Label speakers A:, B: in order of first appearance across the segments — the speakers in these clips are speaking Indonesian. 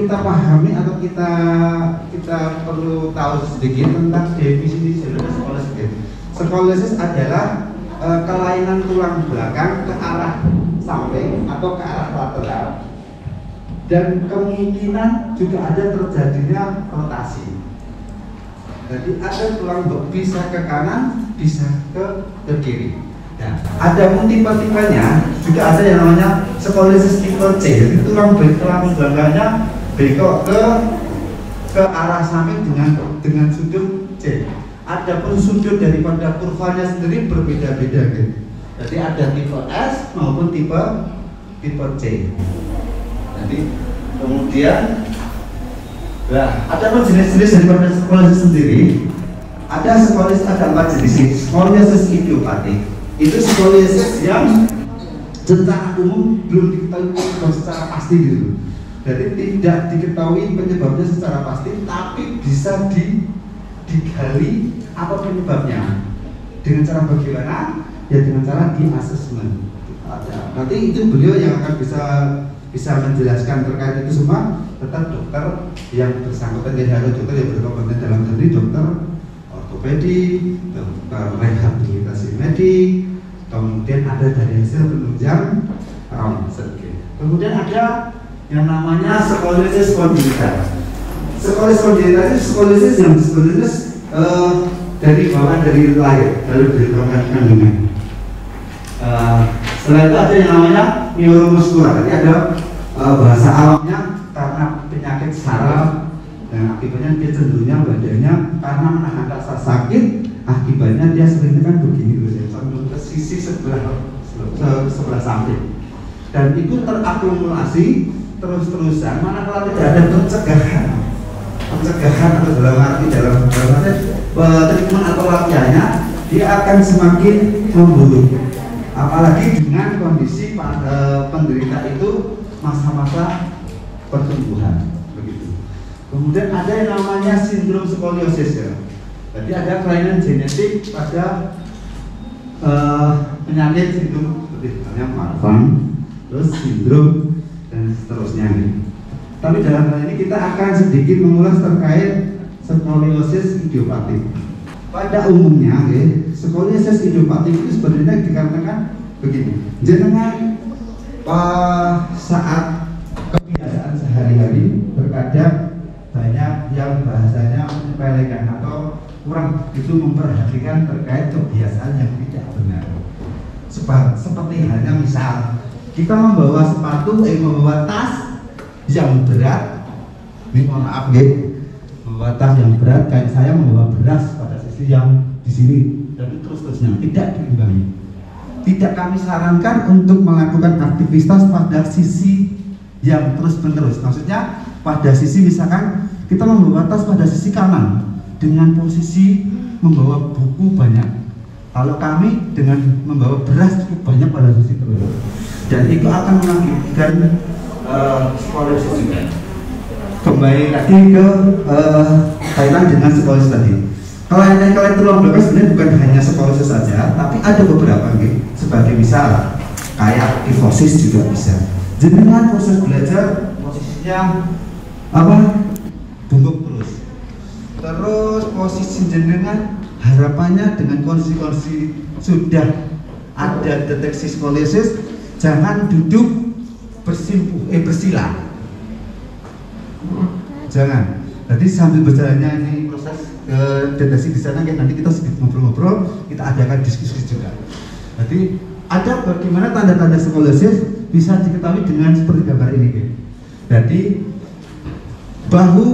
A: kita pahami atau kita perlu tahu sedikit tentang definisi skoliosis. Skoliosis adalah kelainan tulang belakang ke arah samping atau ke arah lateral, dan kemungkinan juga ada terjadinya rotasi. Jadi ada tulang bisa ke kanan, bisa ke kiri. Nah, ada pun tipe-tipenya juga ada yang namanya skoliosis tipe C. Jadi tulang belakangnya bengkok ke arah samping dengan sudut C. Adapun sudut daripada kurvanya sendiri berbeda-beda gitu. Jadi ada tipe S maupun tipe C. Jadi kemudian ada jenis-jenis daripada skoliosis sendiri. Ada 4 jenis. Skoliosis idiopatik itu skoliosis yang secara umum belum diketahui secara pasti gitu. Jadi tidak diketahui penyebabnya secara pasti, tapi bisa digali apa penyebabnya. Dengan cara bagaimana? Ya dengan cara di asesmen. Nanti itu beliau yang akan bisa menjelaskan terkait itu semua. Tetap dokter yang bersangkutan, jadi ada dokter yang berkompeten dalam hal ini, dokter ortopedi, dokter rehabilitasi medik, kemudian ada dari hasil penunjang rongsen. Kemudian ada yang namanya skoliosis kongenital. Skoliosis kongenital itu skoliosis yang sebenarnya dari bawaan dari lahir, lalu dari bawaan kandungan. Setelah itu ada yang namanya neuromuskular. Jadi ada bahasa awamnya karena penyakit saraf, dan akibatnya dia cenderungnya badannya karena menahan rasa sakit, akibatnya dia seringnya kan begini sambil ke sisi sebelah samping, dan itu terakumulasi terus-terusan. Manakala tidak ada pencegahan atau dalam arti treatment atau latihannya, dia akan semakin memburuk. Apalagi dengan kondisi penderita itu masa-masa pertumbuhan begitu. Kemudian ada yang namanya sindrom skoliosis ya. Jadi ada kelainan genetik pada penyakit sindrom seperti misalnya Marfan, terus sindrom dan seterusnya. Tapi dalam hal ini kita akan sedikit mengulas terkait skoliosis idiopatik. Pada umumnya, skoliosis idiopatik itu sebenarnya dikarenakan begini. Jenengan saat kebiasaan sehari-hari terkadang banyak yang bahasanya menyepelekan atau kurang begitu memperhatikan terkait kebiasaan yang tidak benar. Seperti halnya misal kita membawa membawa tas yang berat, mohon maaf membawa tas yang berat, kayak saya membawa beras pada sisi yang di sini dan terus-terusnya tidak diimbangi. Tidak kami sarankan untuk melakukan aktivitas pada sisi yang terus-menerus. Maksudnya pada sisi misalkan kita membawa tas pada sisi kanan dengan posisi membawa buku banyak. Kalau kami dengan membawa beras cukup banyak pada sisi terus, dan itu akan mengakibatkan skoliosis juga. Kembali lagi ke kaitan dengan skoliosis tadi. Kelainan tulang belakang sebenarnya bukan hanya skoliosis saja, tapi ada beberapa sebagai misal kayak kifosis juga bisa. Jenengan proses belajar posisinya bungkuk terus posisi jenengan harapannya dengan kondisi sudah ada deteksi skoliosis, jangan duduk bersila, jangan. Jadi sambil berjalannya ini proses deteksi di sana, nanti kita sedikit ngobrol-ngobrol, kita adakan diskusi juga. Jadi ada bagaimana tanda-tanda skoliosis bisa diketahui dengan seperti gambar ini. Jadi bahu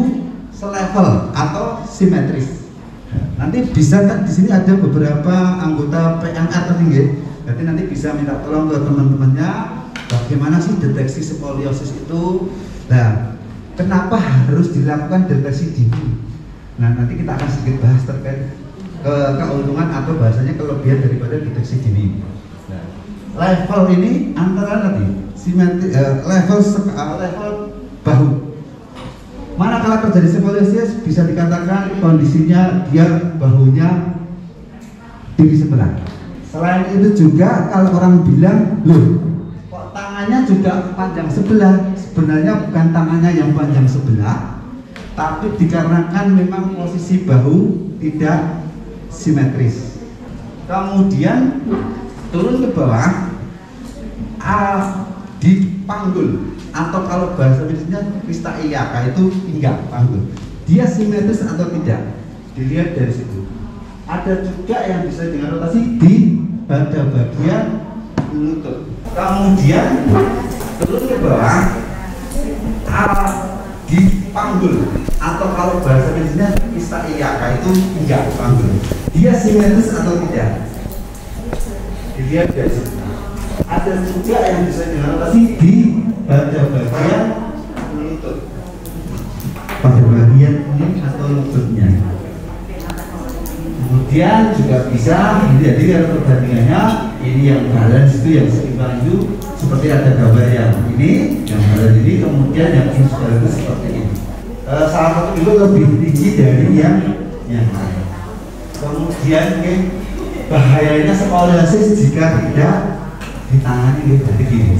A: selevel atau simetris. Nanti bisa kan di sini ada beberapa anggota PNR tadi. Jadi nanti bisa minta tolong ke teman-temannya bagaimana sih deteksi skoliosis itu. Nah, kenapa harus dilakukan deteksi dini? Nah, nanti kita akan sedikit bahas terkait keuntungan atau bahasanya kelebihan daripada deteksi dini. Nah, level ini antara tadi simetri, level bahu. Manakala terjadi skoliosis bisa dikatakan kondisinya dia bahunya tinggi sebelah. Selain itu juga kalau orang bilang, loh kok tangannya juga panjang sebelah, sebenarnya bukan tangannya yang panjang sebelah, tapi dikarenakan memang posisi bahu tidak simetris. Kemudian turun ke bawah, dipanggul, atau kalau bahasa medisnya pista iyaka itu pinggang panggul. Dia simetris atau tidak? Dilihat dari situ. Ada juga yang bisa dengan rotasi di pada bagian lutut. Kemudian turun ke bawah, dipanggul, atau kalau bahasa medisnya pista iyaka itu pinggang panggul. Dia simetris atau tidak? Dilihat dari situ. Ada juga yang bisa dengan rotasi di pada bagian lutut, pada bagian ini atau lututnya. Kemudian juga bisa jadi kalau perbandingannya ini yang balance itu yang seimbang itu seperti ada gambar yang ini, yang balance ini, kemudian yang ini sudah itu seperti ini. Salah satu itu lebih tinggi dari yang lain. Kemudian bahayanya skoliosis jika tidak ditangani seperti gini.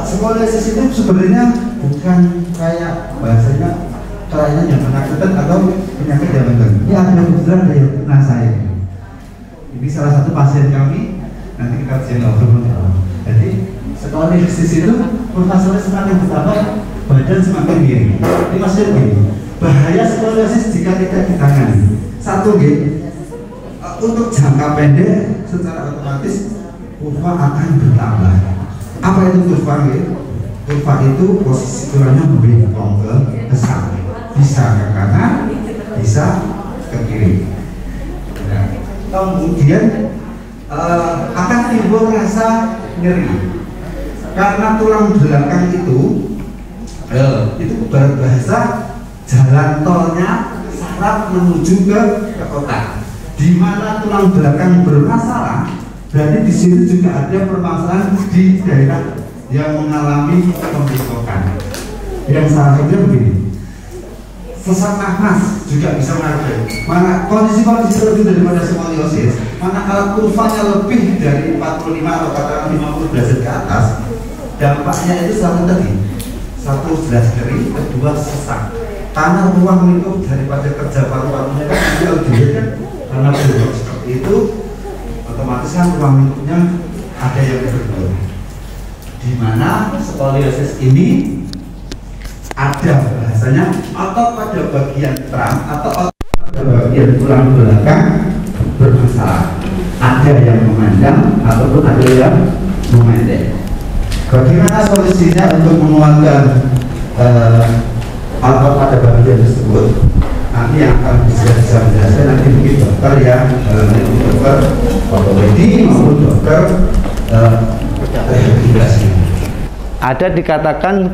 A: Skoliosis itu sebenarnya bukan kayak bahasanya kelainan yang menakutkan atau penyakit yang mengganggu. Ini ada kebetulan dari saya. Ini salah satu pasien kami. Nanti kita bisa ngobrol. Jadi skoliosis itu kurvasolnya semakin bertambah, badan semakin miring. Ini maksudnya begini. Bahaya skoliosis jika tidak ditangani. Satu untuk jangka pendek secara otomatis kurva akan bertambah. Apa itu kurva? Kurva itu posisi tulangnya membengkong ke samping, bisa ke kanan, bisa ke kiri. Nah, kemudian akan timbul rasa nyeri karena tulang belakang itu berbahasa jalan tolnya syarat menuju ke otak. Di mana tulang belakang bermasalah, berarti di situ juga ada permasalahan di daerah yang mengalami pembengkokan. Yang salah satunya begini, sesak nafas juga bisa mengakibatkan. Mana kondisi lebih daripada skoliosis, mana kalau kurvanya lebih dari 45 atau katakan 50 derajat ke atas, dampaknya itu satu tadi, satu jelas nyeri, kedua sesak. Karena ruang lingkup daripada kerja paru-parunya kan lebih kan. Karena berubah seperti itu, otomatis kan ruang lingkupnya ada yang berubah. Di mana skoliosis ini ada bahasanya otot pada bagian tram atau otot pada bagian tulang belakang bermasalah. Ada yang memanjang ataupun ada yang memendek. Bagaimana solusinya untuk menguatkan otot pada bagian tersebut? Nanti yang akan bisa menjelaskan nanti mungkin dokter yang dokter ortopedi maupun dokter rehabilitasi.
B: Ada dikatakan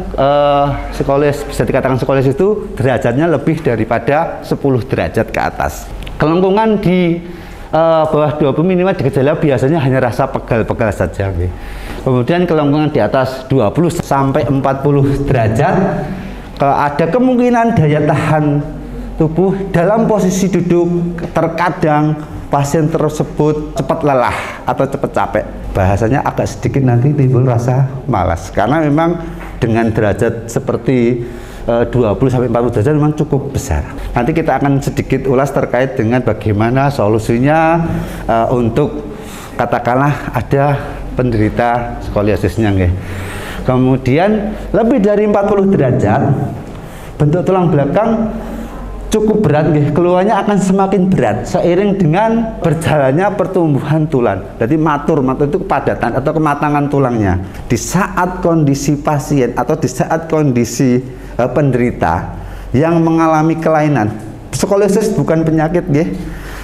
B: psikolis, bisa dikatakan psikolis itu derajatnya lebih daripada 10 derajat ke atas. Kelengkungan di bawah 20 minimal di gejala biasanya hanya rasa pegal-pegal saja. Kemudian kelengkungan di atas 20 sampai 40 derajat, ada kemungkinan daya tahan tubuh dalam posisi duduk, terkadang pasien tersebut cepat lelah atau cepat capek. Bahasanya agak sedikit nanti timbul rasa malas karena memang dengan derajat seperti 20-40 derajat memang cukup besar. Nanti kita akan sedikit ulas terkait dengan bagaimana solusinya untuk katakanlah ada penderita skoliosisnya. Kemudian lebih dari 40 derajat bentuk tulang belakang cukup berat, keluarnya akan semakin berat seiring dengan berjalannya pertumbuhan tulang. Jadi matur itu kepadatan atau kematangan tulangnya. Di saat kondisi pasien atau di saat kondisi penderita yang mengalami kelainan, skoliosis bukan penyakit,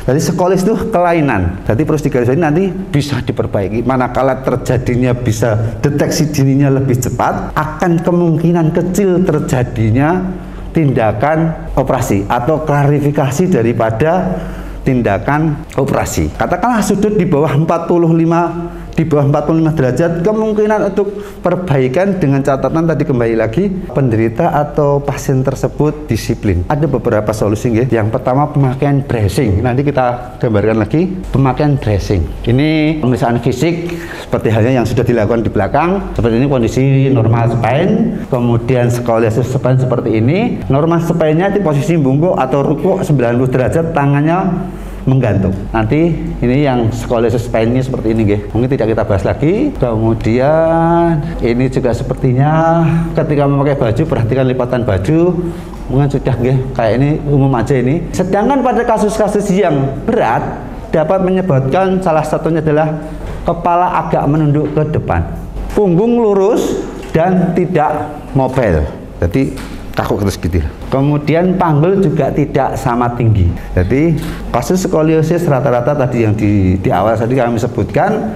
B: jadi skoliosis itu kelainan. Jadi terus digarisbawahi nanti bisa diperbaiki. Manakala terjadinya bisa deteksi dininya lebih cepat, akan kemungkinan kecil terjadinya tindakan operasi atau klarifikasi daripada tindakan operasi. Katakanlah sudut di bawah 45 di bawah 45 derajat, kemungkinan untuk perbaikan dengan catatan tadi kembali lagi penderita atau pasien tersebut disiplin. Ada beberapa solusi ya. Yang pertama pemakaian dressing. Nanti kita gambarkan lagi pemakaian dressing. Ini pemeriksaan fisik seperti halnya yang sudah dilakukan di belakang. Seperti ini kondisi normal spine, kemudian skoliosis spine seperti ini. Normal spine-nya di posisi bungkuk atau rukuk 90 derajat, tangannya menggantung. Nanti ini yang skoliosis spine-nya seperti ini, nggih. Mungkin tidak kita bahas lagi. Kemudian ini juga sepertinya ketika memakai baju, perhatikan lipatan baju. Mungkin sudah, nggih, kayak ini umum aja ini. Sedangkan pada kasus-kasus yang berat dapat menyebabkan salah satunya adalah kepala agak menunduk ke depan, punggung lurus dan tidak mobile. Jadi kaku terus gitu. Kemudian panggul juga tidak sama tinggi. Jadi kasus skoliosis rata-rata tadi yang di awal tadi kami sebutkan,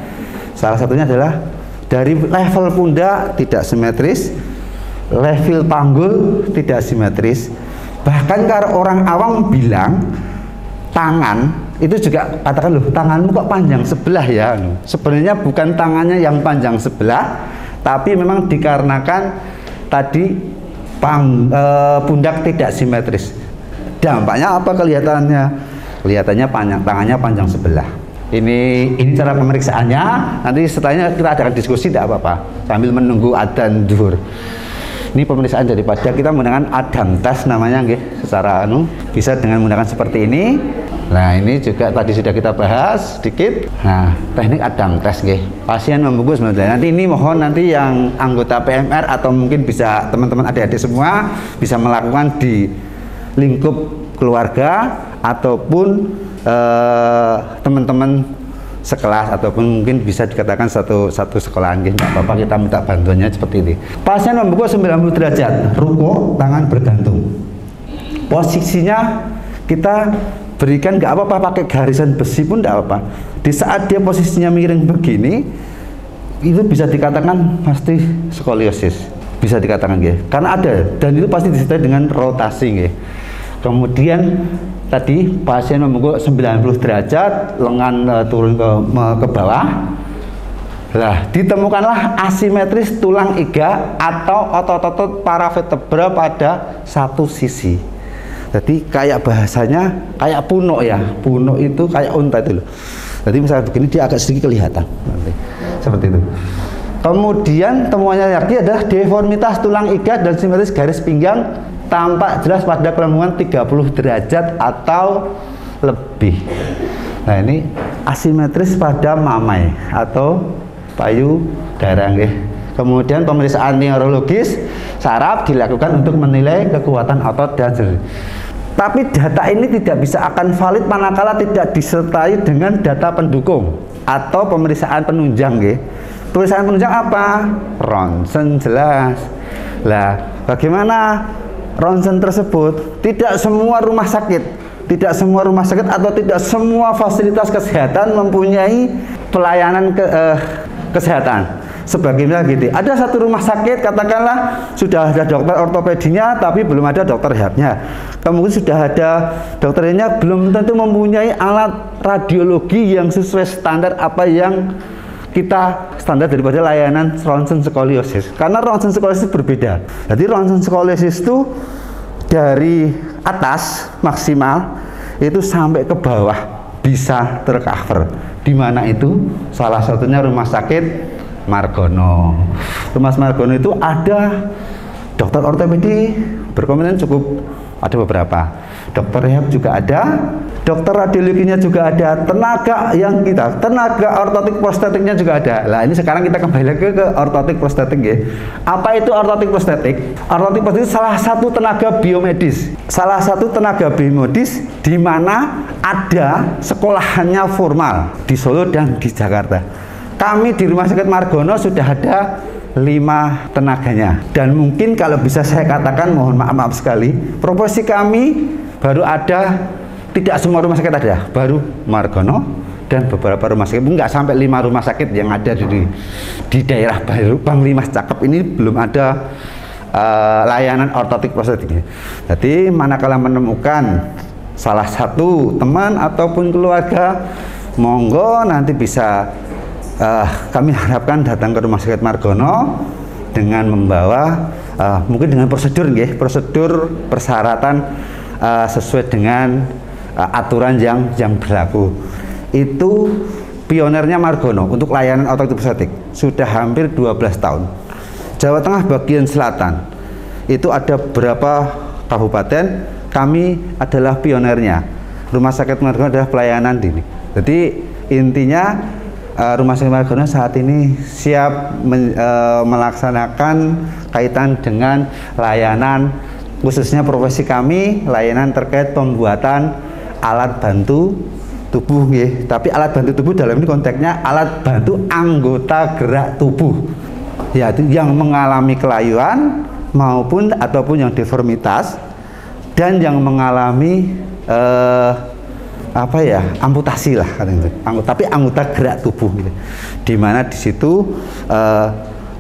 B: salah satunya adalah dari level pundak tidak simetris, level panggul tidak simetris. Bahkan kalau orang awam bilang tangan itu juga katakan, loh tanganmu kok panjang sebelah ya. Sebenarnya bukan tangannya yang panjang sebelah, tapi memang dikarenakan tadi pundak tidak simetris. Dampaknya apa kelihatannya? Kelihatannya panjang, tangannya panjang sebelah. Ini cara pemeriksaannya. Nanti setelahnya kita adakan diskusi, tidak apa-apa sambil menunggu adzan zuhur. Ini pemeriksaan daripada kita menggunakan Adam test namanya, nggih. Secara bisa dengan menggunakan seperti ini. Nah, ini juga tadi sudah kita bahas sedikit. Nah, teknik Adam test, nggih. Pasien membungkuk 90 derajat. Nanti ini mohon nanti yang anggota PMR atau mungkin bisa teman-teman adik-adik semua bisa melakukan di lingkup keluarga ataupun teman-teman sekelas ataupun mungkin bisa dikatakan satu sekolahan, nggih. Enggak apa-apa, kita minta bantuannya seperti ini. Pasien membungkuk 90 derajat, rukuk, tangan bergantung. Posisinya kita berikan nggak apa-apa pakai garisan besi pun nggak apa-apa. Di saat dia posisinya miring begini, itu bisa dikatakan pasti skoliosis, bisa dikatakan, nggih. Karena ada, dan itu pasti disertai dengan rotasi, nggih. Kemudian tadi pasien membungkuk 90 derajat, lengan turun ke bawah. Lah, ditemukanlah asimetris tulang iga atau otot-otot paravertebra pada satu sisi. Jadi kayak bahasanya kayak punuk ya, punuk itu kayak unta itu loh. Jadi misalnya begini dia agak sedikit kelihatan, nanti seperti itu. Kemudian temuannya lagi adalah deformitas tulang iga dan simetris garis pinggang tampak jelas pada kelengkungan 30 derajat atau lebih. Nah, ini asimetris pada mamai atau payudara, nggih. Kemudian pemeriksaan neurologis saraf dilakukan untuk menilai kekuatan otot dan sendi. Tapi data ini tidak bisa akan valid manakala tidak disertai dengan data pendukung atau pemeriksaan penunjang, nggih. Pemeriksaan penunjang apa? Ronsen jelas. Lah, bagaimana ronsen tersebut? Tidak semua rumah sakit atau tidak semua fasilitas kesehatan mempunyai pelayanan kesehatan. Sebagaimana gitu, ada satu rumah sakit katakanlah sudah ada dokter ortopedinya tapi belum ada dokter rehabnya. Kemudian sudah ada dokternya, belum tentu mempunyai alat radiologi yang sesuai standar apa yang kita standar daripada layanan ronsen skoliosis. Karena ronsen skoliosis berbeda. Jadi ronsen skoliosis itu dari atas maksimal itu sampai ke bawah bisa tercover. Di mana itu? Salah satunya rumah sakit Margono. Rumah Margono itu ada dokter ortopedi berkompeten cukup, ada beberapa. Dokter rehab juga ada, dokter radiologinya juga ada, tenaga ortotik prostetiknya juga ada. Lah ini sekarang kita kembali lagi ke ortotik prostetik, ya. Apa itu ortotik prostetik? Ortotik prostetik salah satu tenaga biomedis. Di mana ada sekolahannya formal di Solo dan di Jakarta. Kami di Rumah Sakit Margono sudah ada 5 tenaganya, dan mungkin kalau bisa saya katakan, mohon maaf sekali, proporsi kami baru ada, tidak semua rumah sakit ada, baru Margono dan beberapa rumah sakit, enggak sampai 5 rumah sakit yang ada di daerah baru Panglima Cakep ini belum ada layanan ortotik prostetik. Jadi manakala menemukan salah satu teman ataupun keluarga, monggo nanti bisa kami harapkan datang ke Rumah Sakit Margono dengan membawa mungkin dengan prosedur persyaratan sesuai dengan aturan yang berlaku. Itu pionernya Margono untuk layanan otopsi prostetik sudah hampir 12 tahun. Jawa Tengah bagian selatan itu ada berapa kabupaten, kami adalah pionernya. Rumah Sakit Margono adalah pelayanan dini. Jadi intinya Rumah Sakit Margono saat ini siap melaksanakan kaitan dengan layanan, khususnya profesi kami, layanan terkait pembuatan alat bantu tubuh, tapi alat bantu tubuh dalam ini konteksnya alat bantu anggota gerak tubuh, yaitu yang mengalami kelayuan ataupun yang deformitas dan yang mengalami amputasi lah katanya, tapi anggota gerak tubuh gitu. Dimana di situ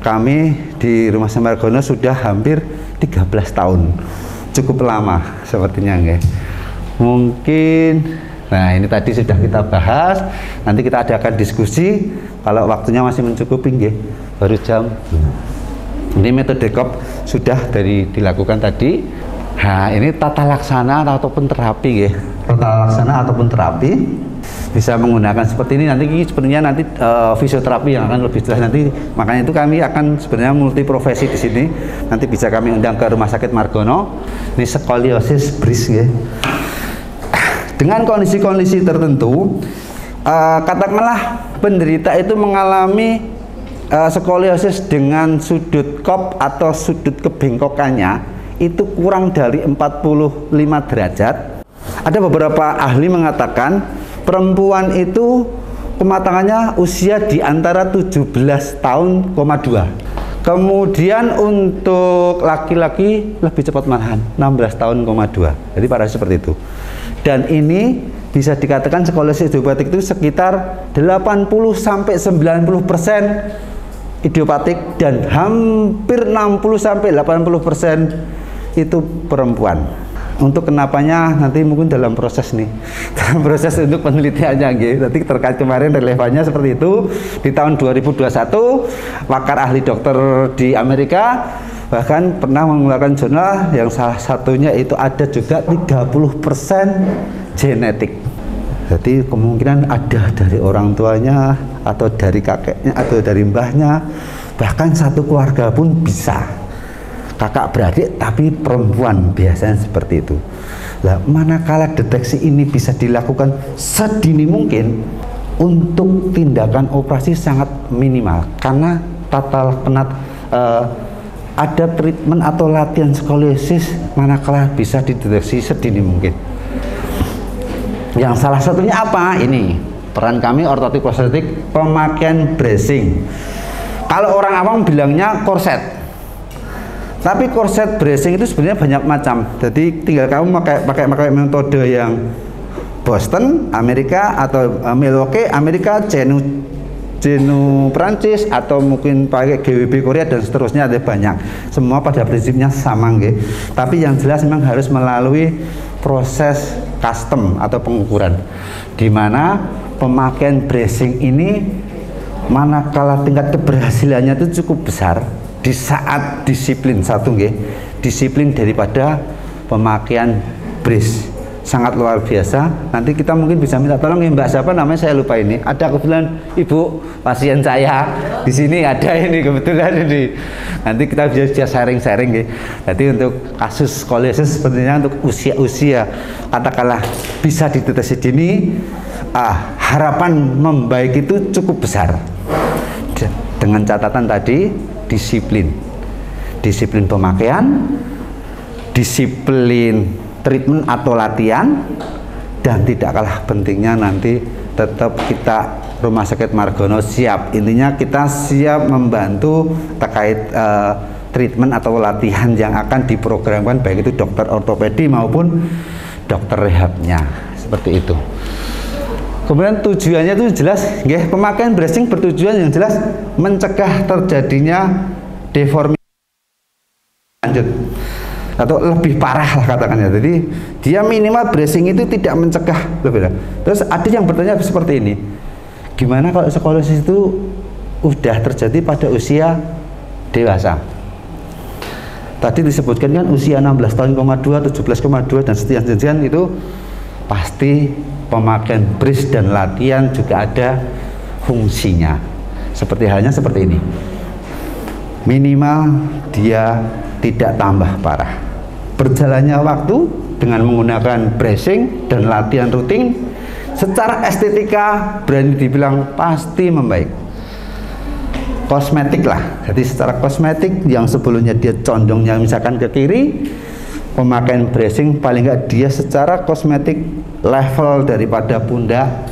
B: kami di Rumah Sakit Margono sudah hampir 13 tahun, cukup lama sepertinya nggih. Mungkin nah ini tadi sudah kita bahas, nanti kita adakan diskusi kalau waktunya masih mencukupi nggih, baru jam. Ini metode COP sudah dilakukan tadi. Nah, ini tata laksana ataupun terapi ya. Tata laksana ataupun terapi bisa menggunakan seperti ini. Sebenarnya nanti fisioterapi yang akan lebih jelas nanti. Makanya itu kami akan sebenarnya multi profesi di sini. Nanti bisa kami undang ke Rumah Sakit Margono. Ini skoliosis bris ya. Dengan kondisi-kondisi tertentu, katakanlah penderita itu mengalami skoliosis dengan sudut COP atau sudut kebengkokannya itu kurang dari 45 derajat. Ada beberapa ahli mengatakan perempuan itu kematangannya usia di antara 17 tahun, 2. Kemudian untuk laki-laki lebih cepat malahan, 16 tahun, 2. Jadi pada seperti itu. Dan ini bisa dikatakan skoliosis idiopatik itu sekitar 80-90% idiopatik dan hampir 60-80% itu perempuan. Untuk kenapanya nanti mungkin dalam proses dalam proses untuk penelitiannya gitu. Nanti terkait kemarin relevannya seperti itu. Di tahun 2021 pakar ahli dokter di Amerika bahkan pernah mengeluarkan jurnal yang salah satunya itu ada juga 30% genetik. Jadi kemungkinan ada dari orang tuanya atau dari kakeknya atau dari mbahnya, bahkan satu keluarga pun bisa. Kakak beradik tapi perempuan, biasanya seperti itu. Nah, manakala deteksi ini bisa dilakukan sedini mungkin, untuk tindakan operasi sangat minimal karena ada treatment atau latihan skoliosis manakala bisa dideteksi sedini mungkin. Yang salah satunya apa? Ini peran kami ortotik prostetik, pemakaian bracing. Kalau orang awam bilangnya korset. Tapi korset bracing itu sebenarnya banyak macam. Jadi tinggal kamu pakai metode yang Boston, Amerika, atau Milwaukee, Amerika, Jenu Prancis, atau mungkin pakai GWB Korea dan seterusnya, ada banyak. Semua pada prinsipnya sama, nggih. Tapi yang jelas memang harus melalui proses custom atau pengukuran, di mana pemakaian bracing ini manakala tingkat keberhasilannya itu cukup besar di saat disiplin disiplin daripada pemakaian brace sangat luar biasa. Nanti kita mungkin bisa minta tolong ya Mbak siapa namanya, saya lupa ini. Ada kebetulan ibu pasien saya di sini, ada ini kebetulan ini. Nanti kita bisa sharing-sharing ya. Jadi untuk kasus skoliosis sepertinya untuk usia katakanlah bisa dideteksi dini, harapan membaik itu cukup besar. Dengan catatan tadi disiplin pemakaian, disiplin treatment atau latihan, dan tidak kalah pentingnya nanti tetap kita Rumah Sakit Margono siap. Intinya kita siap membantu terkait treatment atau latihan yang akan diprogramkan, baik itu dokter ortopedi maupun dokter rehabnya, seperti itu. Kemudian tujuannya itu jelas, pemakaian bracing bertujuan yang jelas mencegah terjadinya deformasi lanjut atau lebih parah lah katakannya. Jadi dia minimal bracing itu tidak mencegah lebih. Terus ada yang bertanya seperti ini, gimana kalau skoliosis itu udah terjadi pada usia dewasa. Tadi disebutkan kan usia 16 tahun, 17,2 dan sekian itu pasti pemakaian brace dan latihan juga ada fungsinya. Seperti halnya seperti ini. Minimal dia tidak tambah parah. Berjalannya waktu dengan menggunakan bracing dan latihan rutin, secara estetika berani dibilang pasti membaik. Kosmetik lah, jadi secara kosmetik yang sebelumnya dia condongnya misalkan ke kiri, pemakaian bracing paling nggak dia secara kosmetik level daripada pundak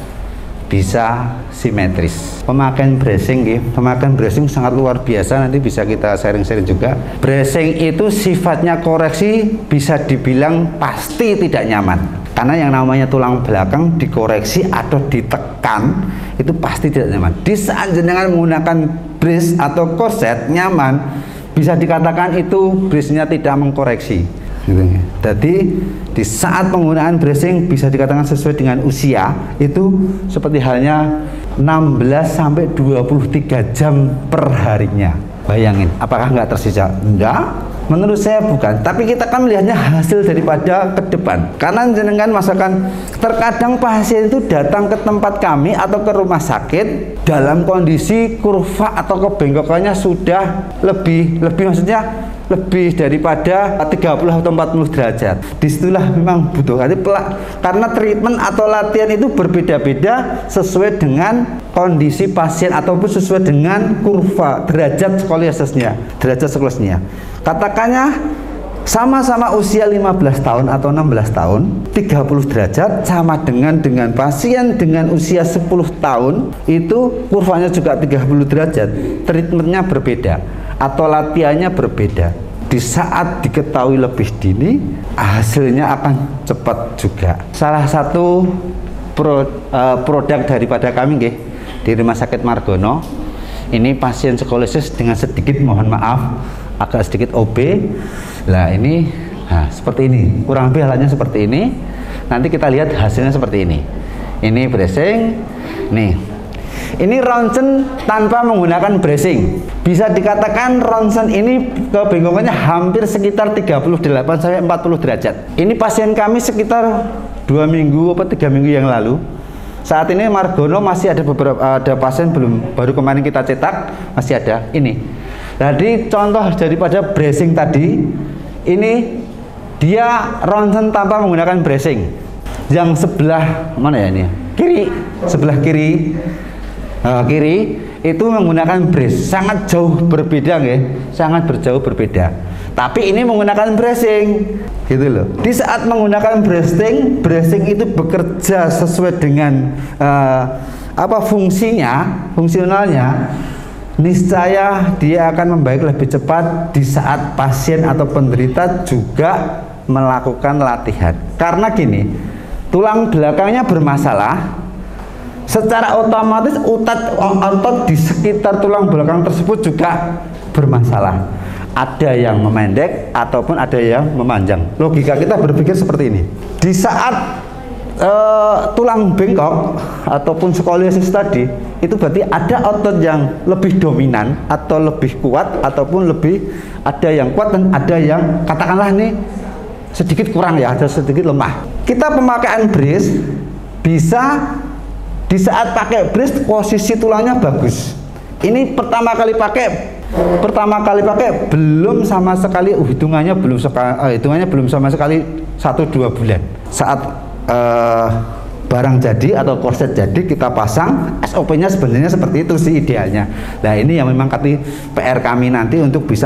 B: bisa simetris. Pemakaian bracing sangat luar biasa, nanti bisa kita sharing-sharing juga. Bracing itu sifatnya koreksi bisa dibilang pasti tidak nyaman, karena yang namanya tulang belakang dikoreksi atau ditekan itu pasti tidak nyaman. Di saat jenengan menggunakan brace atau korset nyaman, bisa dikatakan itu brace-nya tidak mengkoreksi. Jadi di saat penggunaan bracing bisa dikatakan sesuai dengan usia, itu seperti halnya 16 sampai 23 jam per harinya. Bayangin, apakah nggak tersisa? Enggak. Menurut saya bukan, tapi kita kan melihatnya hasil daripada ke depan. Karena jenengan masakan terkadang pasien itu datang ke tempat kami atau ke rumah sakit dalam kondisi kurva atau kebengkokannya sudah lebih maksudnya lebih daripada 30 atau 40 derajat. Disitulah memang butuh karena treatment atau latihan itu berbeda-beda sesuai dengan kondisi pasien ataupun sesuai dengan kurva derajat skoliosisnya, katakannya sama-sama usia 15 tahun atau 16 tahun, 30 derajat sama dengan pasien dengan usia 10 tahun itu kurvanya juga 30 derajat, treatmentnya berbeda atau latihannya berbeda. Di saat diketahui lebih dini, hasilnya akan cepat juga. Salah satu produk daripada kami di Rumah Sakit Margono, ini pasien skolisis dengan sedikit, mohon maaf, agak sedikit OB. Nah ini, seperti ini, kurang lebih alatnya seperti ini. Nanti kita lihat hasilnya seperti ini. Ini bracing, nih. Ini ronsen tanpa menggunakan bracing. Bisa dikatakan ronsen ini kebengkokannya hampir sekitar 38 sampai 40 derajat. Ini pasien kami sekitar 2 minggu atau 3 minggu yang lalu. Saat ini Margono masih ada ada pasien baru kemarin kita cetak, masih ada ini. Jadi contoh daripada bracing tadi, ini dia ronsen tanpa menggunakan bracing. Yang sebelah mana ya ini? Kiri, sebelah kiri. Kiri itu menggunakan brace, sangat jauh berbeda sangat jauh berbeda. Tapi ini menggunakan bracing, gitu loh. Di saat menggunakan bracing itu bekerja sesuai dengan fungsionalnya, niscaya dia akan membaik lebih cepat di saat pasien atau penderita juga melakukan latihan. Karena gini, tulang belakangnya bermasalah. Secara otomatis otot di sekitar tulang belakang tersebut juga bermasalah. Ada yang memendek ataupun ada yang memanjang. Logika kita berpikir seperti ini. Di saat tulang bengkok ataupun skoliosis tadi, itu berarti ada otot yang lebih dominan atau lebih kuat ataupun ada yang kuat dan ada yang katakanlah nih sedikit kurang ya, ada sedikit lemah. Kita pemakaian brace bisa di saat pakai brace posisi tulangnya bagus. Ini pertama kali pakai belum sama sekali hitungannya belum sama sekali 1-2 bulan. Saat barang jadi atau korset jadi kita pasang, SOP-nya sebenarnya seperti itu sih idealnya. Nah ini yang memang PR kami nanti untuk bisa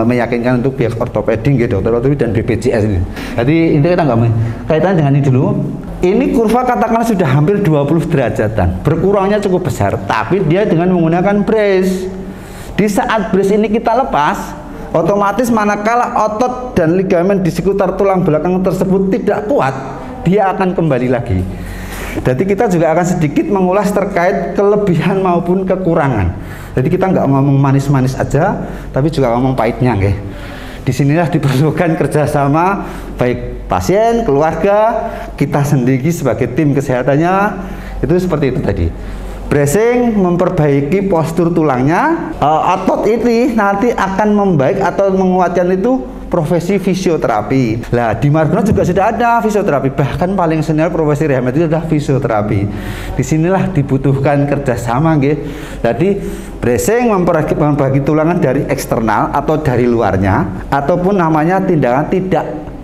B: meyakinkan untuk pihak ortopedi, dokter ortopedi dan BPJS ini. Jadi ini kita nggak kaitan dengan ini dulu. Ini kurva katakanlah sudah hampir 20 derajatan, berkurangnya cukup besar, tapi dia dengan menggunakan brace. Di saat brace ini kita lepas, otomatis manakala otot dan ligamen di sekitar tulang belakang tersebut tidak kuat, dia akan kembali lagi. Jadi kita juga akan sedikit mengulas terkait kelebihan maupun kekurangan. Jadi kita nggak ngomong manis-manis aja, tapi juga ngomong pahitnya, Disinilah diperlukan kerjasama baik pasien, keluarga, kita sendiri sebagai tim kesehatannya, itu seperti itu tadi. Bracing memperbaiki postur tulangnya. Otot ini nanti akan membaik atau menguatkan itu profesi fisioterapi. Nah, di Margono juga sudah ada fisioterapi. Bahkan paling senior profesi rehab itu adalah fisioterapi. Disinilah dibutuhkan kerjasama, nggih. Jadi bracing membagi tulangan dari eksternal atau dari luarnya, ataupun namanya tindakan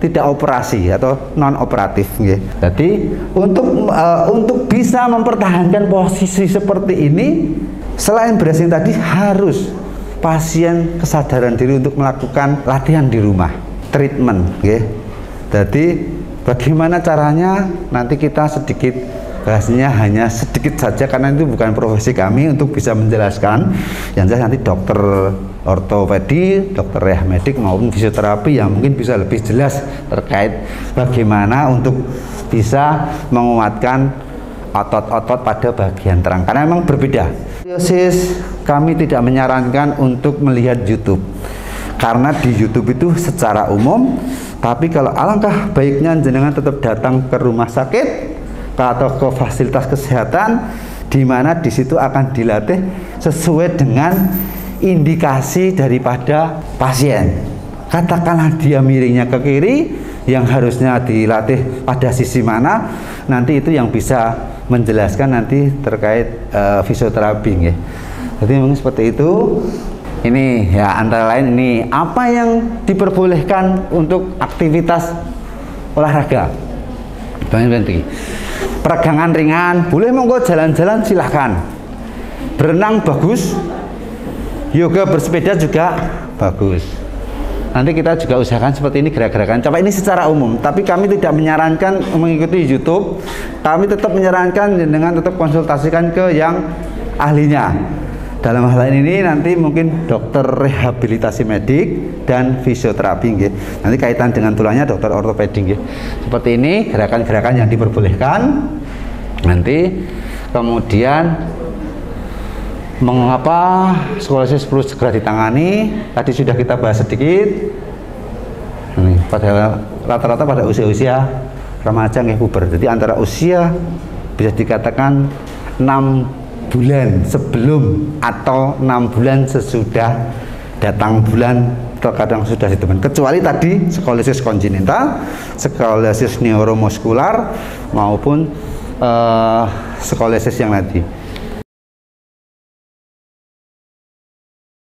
B: tidak operasi atau non operatif, nggih. Jadi untuk bisa mempertahankan posisi seperti ini, selain bracing tadi harus pasien kesadaran diri untuk melakukan latihan di rumah, treatment, nggih. Jadi bagaimana caranya nanti kita sedikit bahasnya hanya sedikit saja karena itu bukan profesi kami untuk bisa menjelaskan. Yang jelas nanti dokter ortopedi, dokter rehab medik maupun fisioterapi yang mungkin bisa lebih jelas terkait bagaimana untuk bisa menguatkan otot-otot pada bagian terang karena memang berbeda. Skoliosis kami tidak menyarankan untuk melihat YouTube karena di YouTube itu secara umum, tapi kalau alangkah baiknya jenengan tetap datang ke rumah sakit atau ke fasilitas kesehatan di mana di situ akan dilatih sesuai dengan indikasi daripada pasien. Katakanlah dia miringnya ke kiri, yang harusnya dilatih pada sisi mana, nanti itu yang bisa menjelaskan nanti terkait fisioterapi, nggih. Jadi memang seperti itu. Ini ya antara lain ini apa yang diperbolehkan untuk aktivitas olahraga. Berhenti. Peregangan ringan, boleh monggo jalan-jalan silahkan. Berenang bagus. Yoga bersepeda juga bagus. Nanti kita juga usahakan seperti ini gerak-gerakan. Coba ini secara umum, tapi kami tidak menyarankan mengikuti YouTube. Kami tetap menyarankan dengan tetap konsultasikan ke yang ahlinya. Dalam hal ini nanti mungkin dokter rehabilitasi medik dan fisioterapi, nggih. Nanti kaitan dengan tulangnya dokter ortopedi, nggih. Seperti ini gerakan-gerakan yang diperbolehkan. Nanti kemudian mengapa skoliosis perlu segera ditangani? Tadi sudah kita bahas sedikit. Ini pada rata-rata pada usia-usia remaja, nggih, puber. Jadi antara usia bisa dikatakan 6 bulan sebelum atau 6 bulan sesudah datang bulan, terkadang sudah ditemukan. Kecuali tadi skoliosis kongenital, skoliosis neuromuskular maupun skoliosis yang tadi.